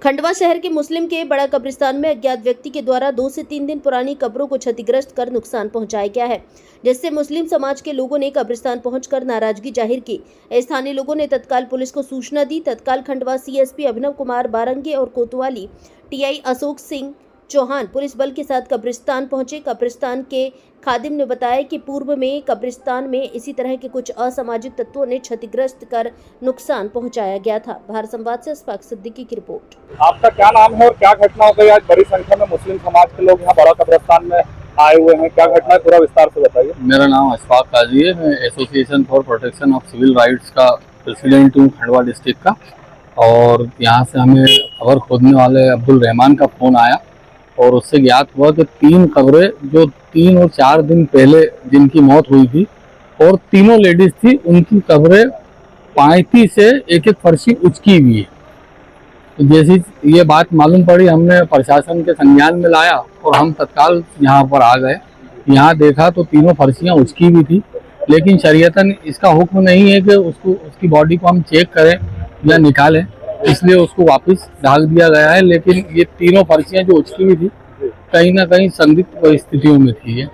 खंडवा शहर के मुस्लिम के बड़ा कब्रिस्तान में अज्ञात व्यक्ति के द्वारा 2 से 3 दिन पुरानी कब्रों को क्षतिग्रस्त कर नुकसान पहुंचाया गया है, जिससे मुस्लिम समाज के लोगों ने कब्रिस्तान पहुंचकर नाराजगी जाहिर की। स्थानीय लोगों ने तत्काल पुलिस को सूचना दी। तत्काल खंडवा सीएसपी अभिनव कुमार बारंगे और कोतवाली टीआई अशोक सिंह चौहान पुलिस बल के साथ कब्रिस्तान पहुंचे। कब्रिस्तान के खादिम ने बताया कि पूर्व में कब्रिस्तान में इसी तरह के कुछ असामाजिक तत्वों ने क्षतिग्रस्त कर नुकसान पहुंचाया गया था। भारत संवाद से अशफाक सिद्दीकी की रिपोर्ट। आपका क्या नाम है और क्या घटना हो गई? आज बड़ी संख्या में मुस्लिम समाज के लोग यहाँ बड़ा कब्रिस्तान में आए हुए हैं, क्या घटना है पूरा विस्तार से बताइए। मेरा नाम अशफाक काजी है, मैं association for protection of civil rights का प्रेसिडेंट हूँ खंडवा डिस्ट्रिक्ट का। और यहाँ से हमें खबर खोदने वाले अब्दुल रहमान का फ़ोन आया और उससे ज्ञात हुआ कि 3 कब्रें जो 3 और 4 दिन पहले जिनकी मौत हुई थी और तीनों लेडीज थी, उनकी कब्रें पायती से एक फर्शी उचकी हुई है। तो जैसी ये बात मालूम पड़ी, हमने प्रशासन के संज्ञान में लाया और हम तत्काल यहाँ पर आ गए। यहाँ देखा तो तीनों फर्शियाँ उचकी हुई थी, लेकिन शरीयतन इसका हुक्म नहीं है कि उसकी बॉडी को हम चेक करें या निकालें, इसलिए उसको वापस ढाक दिया गया है। लेकिन ये तीनों फर्शियाँ जो उचकी हुई थी कहीं ना कहीं संदिग्ध परिस्थितियों में थी ये।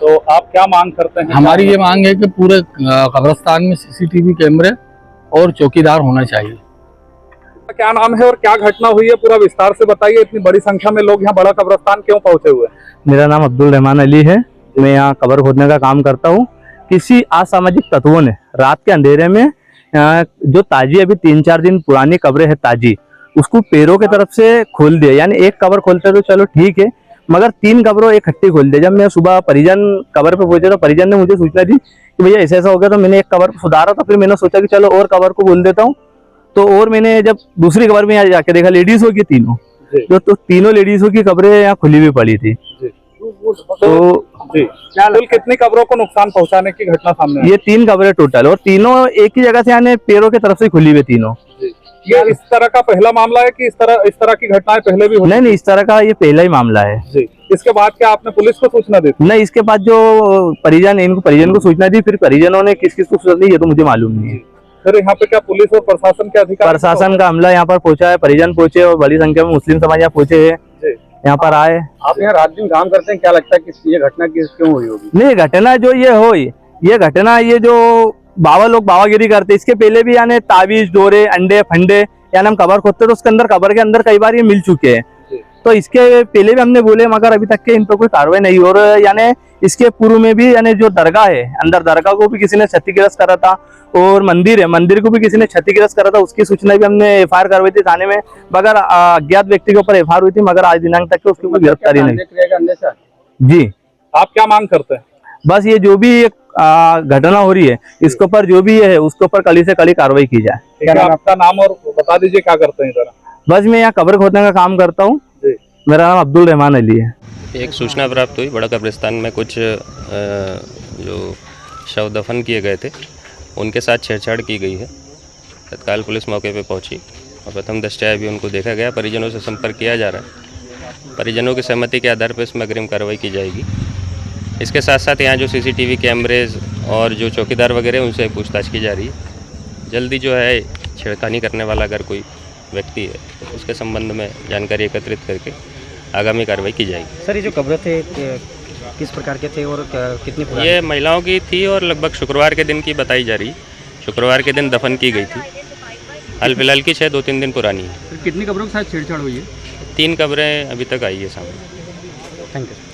तो आप क्या मांग करते हैं? हमारी ये मांग है कि पूरे कब्रिस्तान में सीसीटीवी कैमरे और चौकीदार होना चाहिए। क्या नाम है और क्या घटना हुई है पूरा विस्तार से बताइए। इतनी बड़ी संख्या में लोग यहाँ बड़ा कब्रिस्तान क्यों पहुंचे हुए हैं? मेरा नाम अब्दुल रहमान अली है, मैं यहाँ कब्र खोदने का काम करता हूँ। किसी असामाजिक तत्वों ने रात के अंधेरे में जो ताजी अभी 3-4 दिन पुरानी कब्रें है ताजी, उसको पैरों के तरफ से खोल दिया। यानी एक कब्र खोलते तो चलो ठीक है, मगर 3 कब्रों इकट्ठी खोल दिया। जब मैं सुबह परिजन कब्र पे पहुंचे तो परिजन ने मुझे सूचना दी कि भैया ऐसा हो गया, तो मैंने एक कब्र सुधारा। तो फिर मैंने सोचा कि चलो और कब्र को खोल देता हूँ। तो और मैंने जब दूसरी कब्र में जाके देखा, लेडीजों की तीनों, तो तीनों लेडीजों की कब्रें यहाँ खुली हुई पड़ी थी। तो कुल कितनी कब्रों को नुकसान पहुंचाने की घटना सामने आई? ये 3 कब्रें टोटल, और तीनों एक ही जगह से यानी पैरों की तरफ से खुली हुई तीनों। ये इस तरह का पहला मामला है कि इस तरह की घटनाएं पहले भी हुई? नहीं, इस तरह का ये पहला ही मामला है जी। इसके बाद क्या आपने पुलिस को सूचना दी? नहीं, इसके बाद जो परिजन को सूचना दी, फिर परिजनों ने किस को सूचना दी ये तो मुझे मालूम नहीं है। फिर यहाँ पे क्या पुलिस और प्रशासन के अधिकारी? प्रशासन का अमला यहाँ पर पहुंचा है, परिजन पहुंचे और बड़ी संख्या में मुस्लिम समाज यहाँ पहुंचे है, यहाँ पर आए। आप यहाँ रात दिन काम करते हैं, क्या लगता है कि ये घटना क्यों हुई होगी? नहीं, घटना जो ये घटना ये जो बाबा लोग बाबागिरी करते, इसके पहले भी यानी ताबीज, डोरे, अंडे फंडे यानी हम कब्र खोदते तो उसके अंदर कब्र के अंदर कई बार ये मिल चुके हैं। तो इसके पहले भी हमने बोले, मगर अभी तक के इन पर कोई कार्रवाई नहीं। और यानी इसके पूर्व में भी यानी जो दरगाह है, अंदर दरगाह को भी किसी ने क्षतिग्रस्त करा था, और मंदिर है, मंदिर को भी किसी ने क्षतिग्रस्त करा था। उसकी सूचना भी हमने एफआईआर करवाई थी थाने में, मगर अज्ञात व्यक्ति के ऊपर एफआईआर हुई थी, मगर आज दिनांक तक उसकी कोई गिरफ्तारी नहीं। जी, आप क्या मांग करते हैं? बस ये जो भी घटना हो रही है, इसके ऊपर जो भी है उसके ऊपर कड़ी से कड़ी कार्रवाई की जाए। आपका नाम और बता दीजिए, क्या करते हैं जरा? बस मैं यहाँ कब्र खोदने का काम करता हूँ। मेरा नाम अब्दुल रहमान अली है। एक सूचना प्राप्त हुई, बड़ा कब्रिस्तान में कुछ जो शव दफन किए गए थे उनके साथ छेड़छाड़ की गई है। तत्काल पुलिस मौके पर पहुंची और प्रथम दृष्टया भी उनको देखा गया। परिजनों से संपर्क किया जा रहा है, परिजनों की सहमति के आधार पर इसमें अग्रिम कार्रवाई की जाएगी। इसके साथ साथ यहाँ जो सीसीटीवी कैमरेज और जो चौकीदार वगैरह उनसे पूछताछ की जा रही है। जल्दी जो है छेड़खानी करने वाला अगर कोई व्यक्ति है तो उसके संबंध में जानकारी एकत्रित करके आगामी कार्रवाई की जाएगी। सर, ये जो कब्र थे किस प्रकार के थे और कितनी पुरानी? ये महिलाओं की थी और लगभग शुक्रवार के दिन की बताई जा रही। शुक्रवार के दिन दफन की गई थी। हाल फिलहाल की 2-3 दिन पुरानी है। कितनी कब्रों के साथ छेड़छाड़ हुई है? 3 कब्रें अभी तक आई है सामने। Thank you.